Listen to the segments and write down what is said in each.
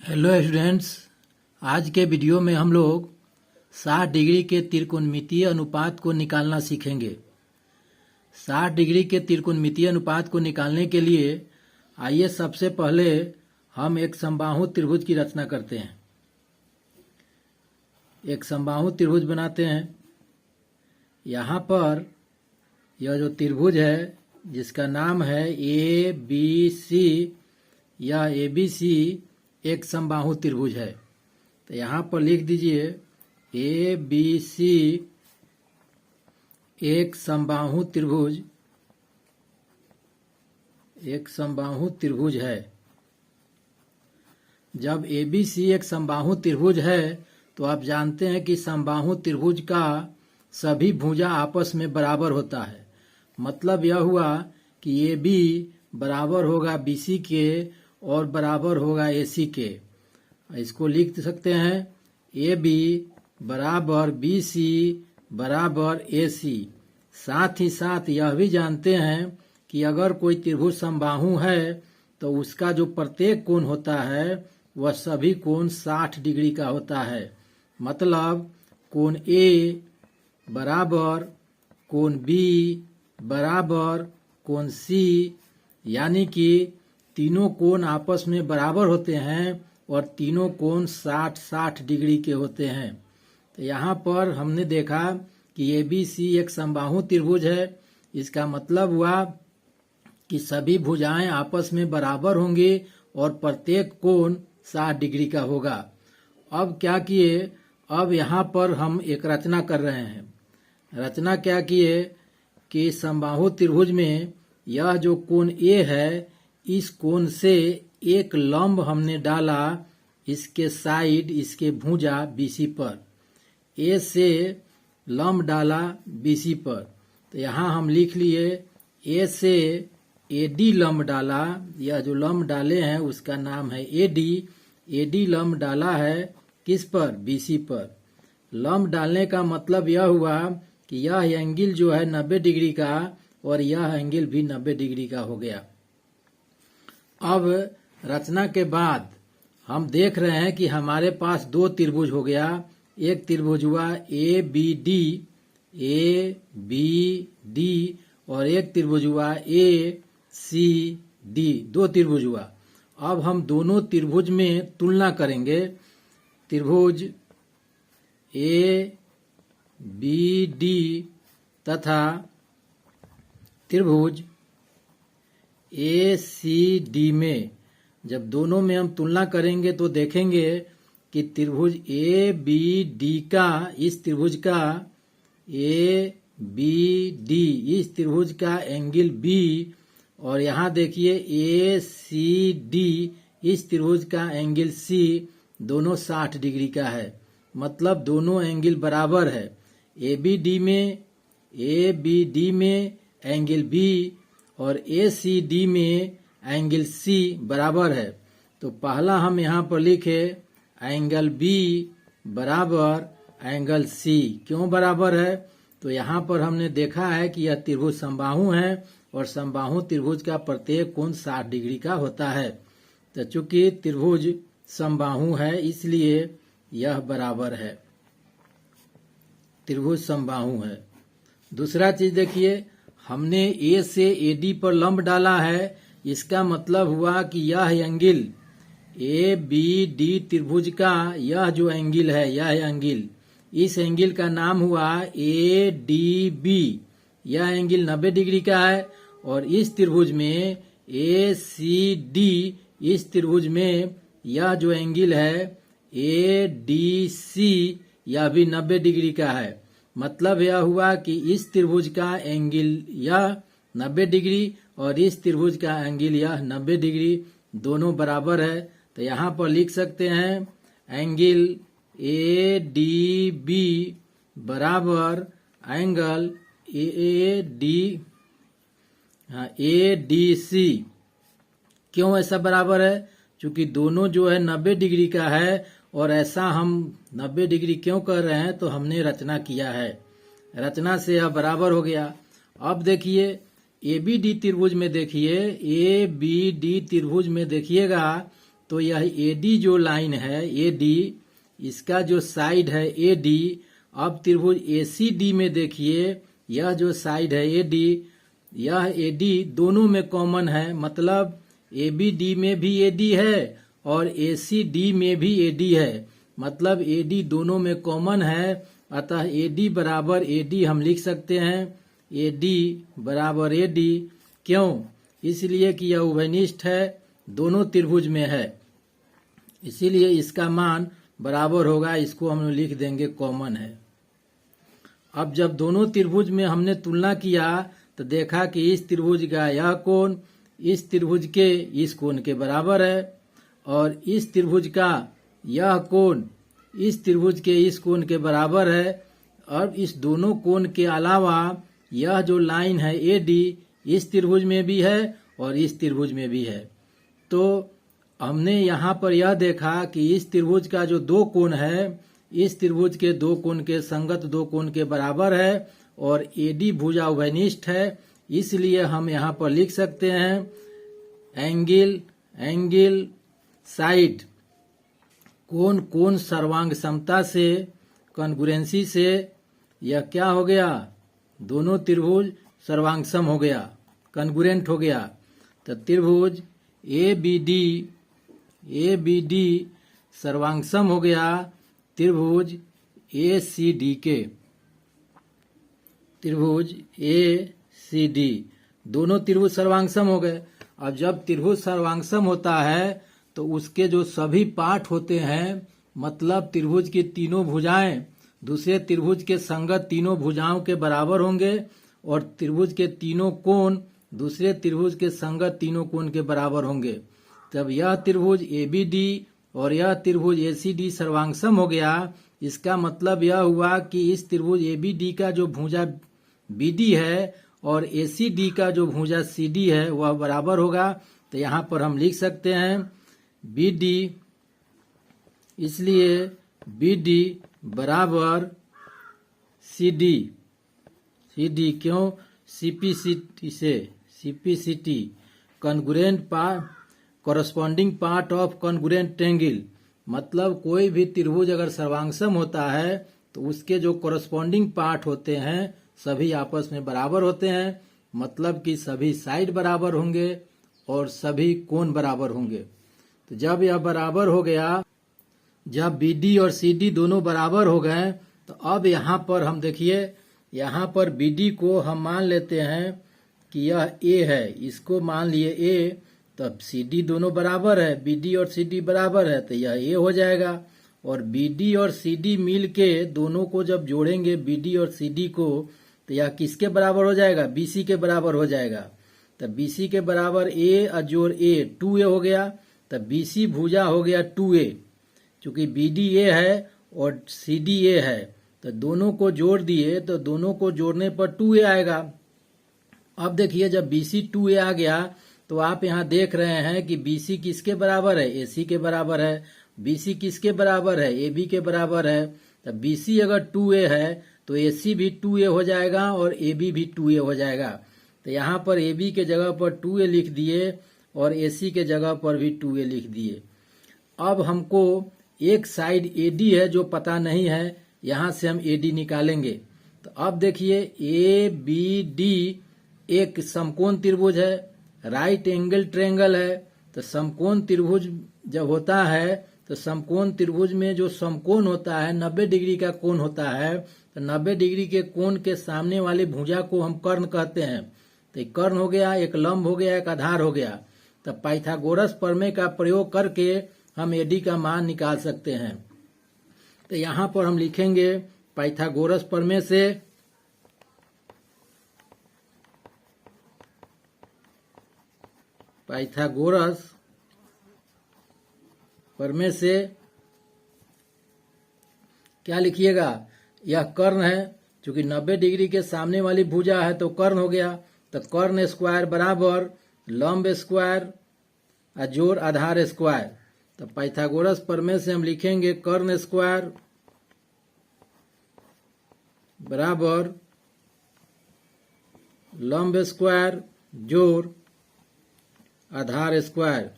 Hello students. आज के video में हम लोग 60 डिग्री के त्रिकोणमितीय अनुपात को निकालना सीखेंगे। 60 डिग्री के त्रिकोणमितीय अनुपात को निकालने के लिए आइए सबसे पहले हम एक समबाहु त्रिभुज की रचना करते हैं। एक समबाहु त्रिभुज बनाते हैं। यहाँ पर यह जो त्रिभुज है जिसका नाम है ए बी सी, यह ए बी सी एक समबाहु त्रिभुज है। तो यहाँ पर लिख दीजिए ए बी सी एक समबाहु त्रिभुज, एक समबाहु त्रिभुज है। जब ए बी सी एक समबाहु त्रिभुज है तो आप जानते हैं कि समबाहु त्रिभुज का सभी भुजा आपस में बराबर होता है। मतलब यह हुआ कि ए बी बराबर होगा बी सी के और बराबर होगा ए सी के। इसको लिख सकते हैं ए बी बराबर बी सी बराबर ए सी। साथ ही साथ यह भी जानते हैं कि अगर कोई त्रिभुज समबाहु है तो उसका जो प्रत्येक कोण होता है वह सभी कोण 60 डिग्री का होता है। मतलब कोण ए बराबर कोण बी बराबर कोण सी, यानी कि तीनों कोण आपस में बराबर होते हैं और तीनों कोण 60-60 डिग्री के होते हैं। तो यहाँ पर हमने देखा कि ए बी सी एक समबाहु त्रिभुज है। इसका मतलब हुआ कि सभी भुजाएं आपस में बराबर होंगी और प्रत्येक कोण 60 डिग्री का होगा। अब क्या किए, अब यहाँ पर हम एक रचना कर रहे हैं। रचना क्या किए कि समबाहु त्रिभुज में यह जो कोण ए है, इस कोण से एक लंब हमने डाला इसके साइड, इसके भुजा बीसी पर। ए से लंब डाला बीसी पर। तो यहाँ हम लिख लिए ए से एडी लंब डाला। यह जो लंब डाले हैं उसका नाम है एडी। एडी लंब डाला है किस पर? बीसी पर। लंब डालने का मतलब यह हुआ कि यह एंगल जो है 90 डिग्री का और यह एंगल भी 90 डिग्री का हो गया। अब रचना के बाद हम देख रहे हैं कि हमारे पास दो त्रिभुज हो गया। एक त्रिभुज हुआ ए बी डी और एक त्रिभुज हुआ ए सी डी। दो त्रिभुज हुआ। अब हम दोनों त्रिभुज में तुलना करेंगे। त्रिभुज ए बी डी तथा त्रिभुज ए सी डी में जब दोनों में हम तुलना करेंगे तो देखेंगे कि त्रिभुज ए बी डी का, इस त्रिभुज का ए बी डी, इस त्रिभुज का एंगल बी, और यहाँ देखिए ए सी डी, इस त्रिभुज का एंगल सी, दोनों 60 डिग्री का है। मतलब दोनों एंगल बराबर है। ए बी डी में एंगल बी और ए सी डी में एंगल सी बराबर है। तो पहला हम यहाँ पर लिखे एंगल बी बराबर एंगल सी। क्यों बराबर है? तो यहाँ पर हमने देखा है कि यह त्रिभुज समबाहु है और समबाहु त्रिभुज का प्रत्येक कोण 60 डिग्री का होता है। तो चूंकि त्रिभुज समबाहु है इसलिए यह बराबर है, त्रिभुज समबाहु है। दूसरा चीज देखिए, हमने ए से एडी पर लंब डाला है। इसका मतलब हुआ कि यह एंगल ए बी डी त्रिभुज का यह जो एंगल है, यह एंगल, इस एंगल का नाम हुआ ए डी बी। यह एंगल 90 डिग्री का है। और इस त्रिभुज में ए सी डी, इस त्रिभुज में यह जो एंगल है ए डी सी, यह भी 90 डिग्री का है। मतलब यह हुआ कि इस त्रिभुज का एंगल यह 90 डिग्री और इस त्रिभुज का एंगल यह 90 डिग्री, दोनों बराबर है। तो यहाँ पर लिख सकते हैं एंगल ए डी बी बराबर एंगल ए डी सी। क्यों ऐसा बराबर है? क्योंकि दोनों जो है 90 डिग्री का है। और ऐसा हम 90 डिग्री क्यों कर रहे हैं? तो हमने रचना किया है, रचना से यह बराबर हो गया। अब देखिए ए बी डी त्रिभुज में देखिए, ए बी डी त्रिभुज में देखिएगा तो यह एडी जो लाइन है, एडी, इसका जो साइड है एडी, अब त्रिभुज एसीडी में देखिए यह जो साइड है एडी, यह एडी दोनों में कॉमन है, मतलब एबीडी में भी एडी है और एसीडी में भी एडी है, मतलब एडी दोनों में कॉमन है। अतः एडी बराबर एडी हम लिख सकते हैं, एडी बराबर एडी। क्यों? इसलिए कि यह उभयनिष्ठ है, दोनों त्रिभुज में है, इसीलिए इसका मान बराबर होगा। इसको हम लिख देंगे कॉमन है। अब जब दोनों त्रिभुज में हमने तुलना किया तो देखा कि इस त्रिभुज का यह कोण इस त्रिभुज के इस कोण के बराबर है और इस त्रिभुज का यह कोण इस त्रिभुज के इस कोण के बराबर है। और इस दोनों कोण के अलावा यह जो लाइन है एडी इस त्रिभुज में भी है और इस त्रिभुज में भी है। तो हमने यहाँ पर यह देखा कि इस त्रिभुज का जो दो कोण है इस त्रिभुज के दो कोण के संगत दो कोण के बराबर है और एडी भुजा उभयनिष्ठ है, इसलिए हम यहाँ पर लिख सकते हैं एंगल साइड कोण सर्वांग समता से कॉन्ग्रुएंसी से यह क्या हो गया, दोनों त्रिभुज सर्वांग सम हो गया, कॉन्ग्रुएंट हो गया। तो त्रिभुज ए बी डी सर्वांग सम हो गया त्रिभुज ए सी डी के। त्रिभुज ए सी डी दोनों त्रिभुज सर्वांगसम हो गए। अब जब त्रिभुज सर्वांगसम होता है तो उसके जो सभी पार्ट होते हैं, मतलब त्रिभुज की तीनों भुजाएं दूसरे त्रिभुज के संगत तीनों भुजाओं के बराबर होंगे और त्रिभुज के तीनों कोण दूसरे त्रिभुज के संगत तीनों कोण के बराबर होंगे। तब यह त्रिभुज एबीडी और यह त्रिभुज एसीडी सर्वांगसम हो गया। इसका मतलब यह हुआ कि इस त्रिभुज एबीडी का जो भुजा बीडी है और एसीडी का जो भुजा सीडी है वह बराबर होगा। तो यहाँ पर हम लिख सकते हैं बीडी, इसलिए बीडी बराबर सीडी। सीडी क्यों? CPCT congruent corresponding part of congruent triangle, मतलब कोई भी त्रिभुज अगर सर्वांगसम होता है तो उसके जो कॉरस्पॉन्डिंग पार्ट होते हैं सभी आपस में बराबर होते हैं, मतलब कि सभी साइड बराबर होंगे और सभी कोण बराबर होंगे। तो जब यह बराबर हो गया, जब बीडी और सीडी दोनों बराबर हो गए तो अब यहाँ पर हम देखिए, यहाँ पर बीडी को हम मान लेते हैं कि यह ए है, इसको मान लिए ए, तब सीडी दोनों बराबर है, बीडी और सीडी बराबर है तो यह ए हो जाएगा। और बीडी और सीडी मिल के दोनों को जब जोड़ेंगे बीडी और सीडी को तो यह किसके बराबर हो जाएगा? बीसी के बराबर हो जाएगा। तब बीसी के बराबर ए अजोड़ ए 2a हो गया, तब बीसी भुजा हो गया 2a। चूंकि बीडी ए है और सीडी ए है तो दोनों को जोड़ दिए तो दोनों को जोड़ने पर 2a आएगा। अब देखिए जब बीसी 2a आ गया तो आप यहाँ देख रहे हैं कि बीसी किसके बराबर है? एसी के बराबर है। बीसी किसके बराबर है? एबी के बराबर है। तब बीसी अगर 2a है तो एसी भी 2a हो जाएगा और एबी भी 2a हो जाएगा। तो यहाँ पर एबी के जगह पर 2a लिख दिए और एसी के जगह पर भी 2a लिख दिए। अब हमको एक साइड एडी है जो पता नहीं है, यहाँ से हम एडी निकालेंगे। तो अब देखिए ए बी डी एक समकोण त्रिभुज है, राइट एंगल ट्रायंगल है। तो समकोण त्रिभुज जब होता है तो समकोण त्रिभुज में जो समकोण होता है 90 डिग्री का कोण होता है, तो 90 डिग्री के कोण के सामने वाली भुजा को हम कर्ण कहते हैं। तो एक कर्ण हो गया, एक लंब हो गया, एक आधार हो गया। तो पाइथागोरस प्रमेय का प्रयोग करके हम एडी का मान निकाल सकते हैं। तो यहाँ पर हम लिखेंगे पाइथागोरस प्रमेय से पाइथागोरस प्रमेय से क्या लिखिएगा? यह कर्ण है, क्योंकि 90 डिग्री के सामने वाली भुजा है तो कर्ण हो गया। तो कर्ण स्क्वायर बराबर लंब स्क्वायर अजोड़ आधार स्क्वायर। तो पाइथागोरस प्रमेय से हम लिखेंगे कर्ण स्क्वायर बराबर लंब स्क्वायर जोड़ आधार स्क्वायर।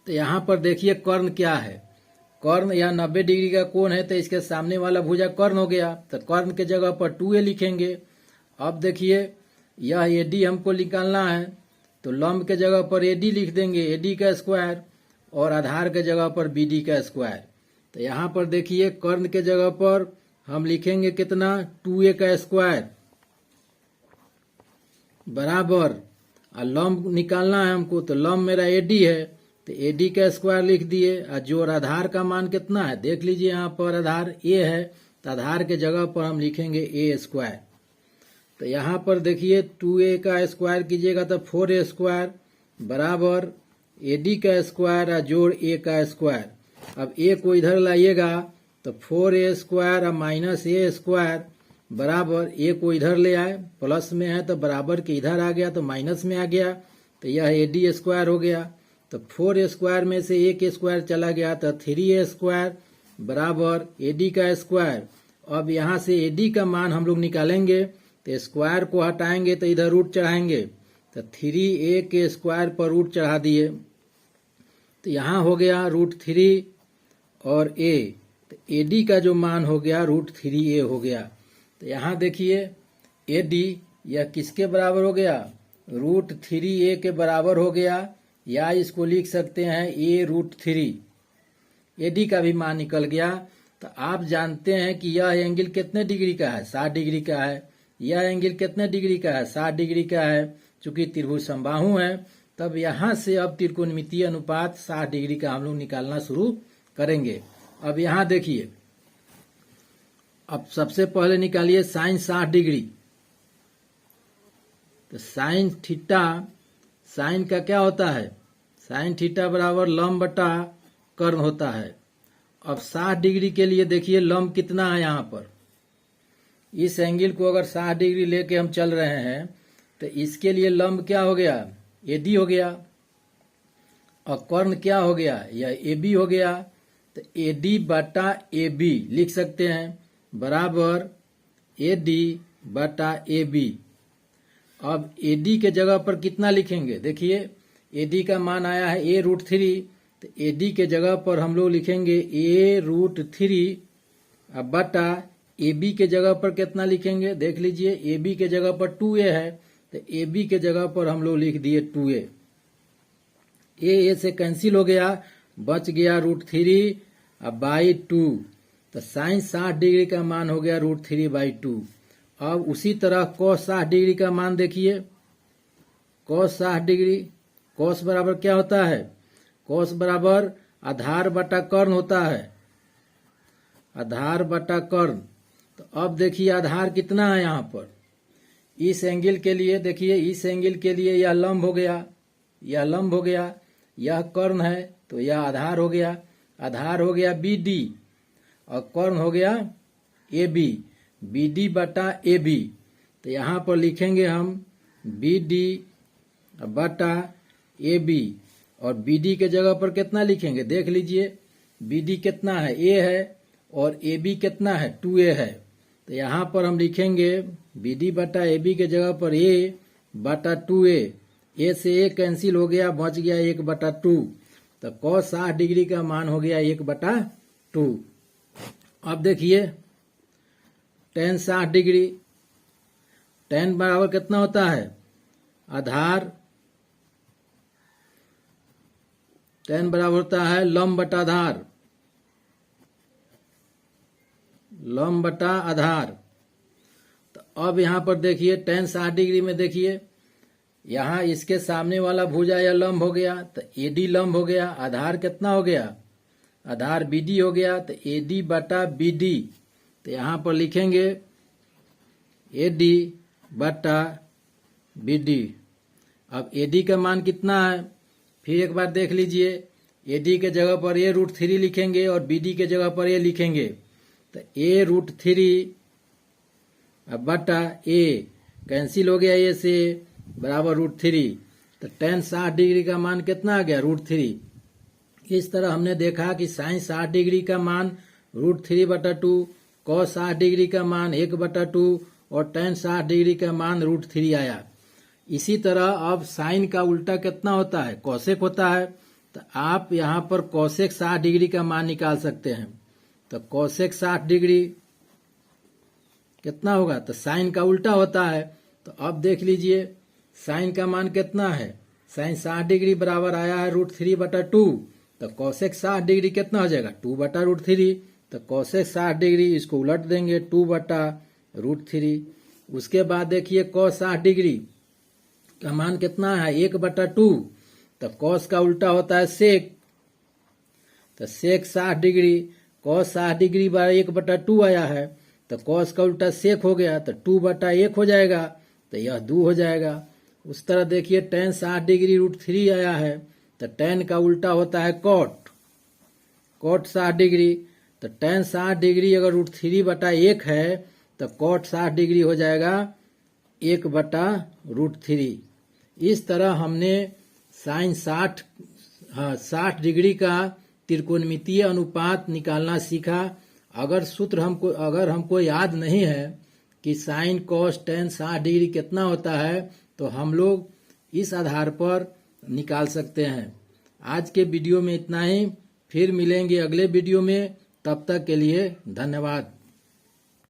तो यहाँ पर देखिए कर्ण क्या है। कर्ण यह 90 डिग्री का कोण है, तो इसके सामने वाला भुजा कर्ण हो गया, तो कर्ण के जगह पर 2a लिखेंगे। अब देखिए यह AD हमको निकालना है, तो लंब के जगह पर AD लिख देंगे, AD का स्क्वायर, और आधार के जगह पर BD का स्क्वायर। तो यहाँ पर देखिए कर्ण के जगह पर हम लिखेंगे कितना, 2a का स्क्वायर बराबर, और लंब निकालना है हमको, तो लंब मेरा AD है, तो AD का स्क्वायर लिख दिए। और जो आधार का मान कितना है देख लीजिए, यहाँ पर आधार A है, तो आधार के जगह पर हम लिखेंगे A स्क्वायर। तो यहाँ पर देखिए 2a का स्क्वायर कीजिएगा तो 4a स्क्वायर बराबर AD का स्क्वायर और जोड़ a का स्क्वायर। अब a को इधर लाइएगा तो 4a स्क्वायर और माइनस a स्क्वायर बराबर, a को इधर ले आए, प्लस में है तो बराबर के इधर आ गया तो माइनस में आ गया, तो यह AD स्क्वायर हो गया। तो 4a स्क्वायर में से a के स्क्वायर चला गया तो 3a स्क्वायर बराबर AD का स्क्वायर। अब यहाँ से AD का मान हम लोग निकालेंगे, तो स्क्वायर को हटाएंगे तो इधर रूट चढ़ाएंगे, तो 3a के स्क्वायर पर रूट चढ़ा दिए, तो यहाँ हो गया √3 और a, तो AD का जो मान हो गया √3a हो गया। तो यहाँ देखिए AD यह किसके बराबर हो गया, √3a के बराबर हो गया, या इसको लिख सकते हैं a√3। AD का भी मान निकल गया। तो आप जानते हैं कि यह एंगल कितने डिग्री का है, 60 डिग्री का है। यह एंगल कितने डिग्री का है, 60 डिग्री का है। चूंकि त्रिभुज समबाहु है, तब यहाँ से अब त्रिकोणमितीय अनुपात 60 डिग्री का हम लोग निकालना शुरू करेंगे। अब यहाँ देखिए, अब सबसे पहले निकालिए साइन 60 डिग्री। तो साइन थीटा, साइन का क्या होता है, साइन थीटा बराबर लंब बटा कर्ण होता है। अब 60 डिग्री के लिए देखिए लंब कितना है, यहाँ पर इस एंगल को अगर 60 डिग्री लेके हम चल रहे हैं तो इसके लिए लंब क्या हो गया, AD हो गया, और कर्ण क्या हो गया, यह AB हो गया। तो AD बटा AB लिख सकते हैं बराबर AD बटा AB। अब AD के जगह पर कितना लिखेंगे, देखिए AD का मान आया है a√3, तो AD के जगह पर हम लोग लिखेंगे a√3 बटा AB के जगह पर कितना लिखेंगे, देख लीजिए AB के जगह पर 2a है, तो AB के जगह पर हम लोग लिख दिए 2a। a से कैंसिल हो गया, बच गया √3/2। तो साइन 60 डिग्री का मान हो गया √3/2। अब उसी तरह cos 60 डिग्री का मान देखिए, cos 60 डिग्री, cos बराबर क्या होता है, cos बराबर आधार बटा कर्ण होता है, आधार बटा कर्ण। तो अब देखिए आधार कितना है, यहाँ पर इस एंगल के लिए देखिए, इस एंगल के लिए यह लंब हो गया, यह लंब हो गया, यह कर्ण है, तो यह आधार हो गया, आधार हो गया BD और कर्ण हो गया AB, BD बटा AB। तो यहाँ पर लिखेंगे हम BD बटा AB, और BD के जगह पर कितना लिखेंगे, देख लीजिए BD कितना है, A है, और AB कितना है, 2a है। तो यहाँ पर हम लिखेंगे BD बटा AB के जगह पर A बटा 2a, A से A कैंसिल हो गया, बच गया 1/2। तो cos 60 डिग्री का मान हो गया 1/2। अब देखिए tan 60 डिग्री, tan बराबर कितना होता है, आधार, tan बराबर होता है लंब बटा आधार, लंब बटा आधार। तो अब यहाँ पर देखिए tan 60 डिग्री में देखिए, यहाँ इसके सामने वाला भुजा या लंब हो गया, तो AD लंब हो गया, आधार कितना हो गया, आधार BD हो गया, तो AD बटा BD। तो यहाँ पर लिखेंगे AD बटा BD। अब AD का मान कितना है, फिर एक बार देख लीजिए, AD के जगह पर a√3 लिखेंगे और BD के जगह पर a लिखेंगे, तो a√3 बटा a कैंसिल हो गया, a से बराबर √3। तो tan 60 डिग्री का मान कितना आ गया, √3। इस तरह हमने देखा कि साइन 60 डिग्री का मान √3/2, cos 60 डिग्री का मान 1/2 और tan 60 डिग्री का मान √3 आया। इसी तरह अब साइन का उल्टा कितना होता है, कोसेक होता है। तो आप यहाँ पर कोसेक 60 डिग्री का मान निकाल सकते हैं। तो कोसेक 60 डिग्री कितना होगा, तो साइन का उल्टा होता है। तो अब देख लीजिए साइन का मान कितना है, साइन 60 डिग्री बराबर आया है √3/2। तो कोसेक 60 डिग्री कितना हो जाएगा, 2/√3। तो कोसेक 60 डिग्री इसको उलट देंगे 2/√3। उसके बाद देखिए कॉस 60 डिग्री का मान कितना है, 1/2। तो कॉस का उल्टा होता है सेक। तो सेक 60 डिग्री, कॉस 60 डिग्री बार 1/2 आया है, तो कॉस का उल्टा सेक हो गया, तो 2/1 हो जाएगा, तो यह 2 हो जाएगा। उस तरह देखिए tan 60 डिग्री √3 आया है, तो tan का उल्टा होता है कॉट, कॉट 60 डिग्री। तो tan 60 डिग्री अगर √3/1 है तो कॉट 60 डिग्री हो जाएगा 1/√3। इस तरह हमने साइन 60 डिग्री का त्रिकोणमितीय अनुपात निकालना सीखा। अगर हमको याद नहीं है कि साइन कॉस tan 60 डिग्री कितना होता है, तो हम लोग इस आधार पर निकाल सकते हैं। आज के वीडियो में इतना ही, फिर मिलेंगे अगले वीडियो में। तब तक के लिए धन्यवाद।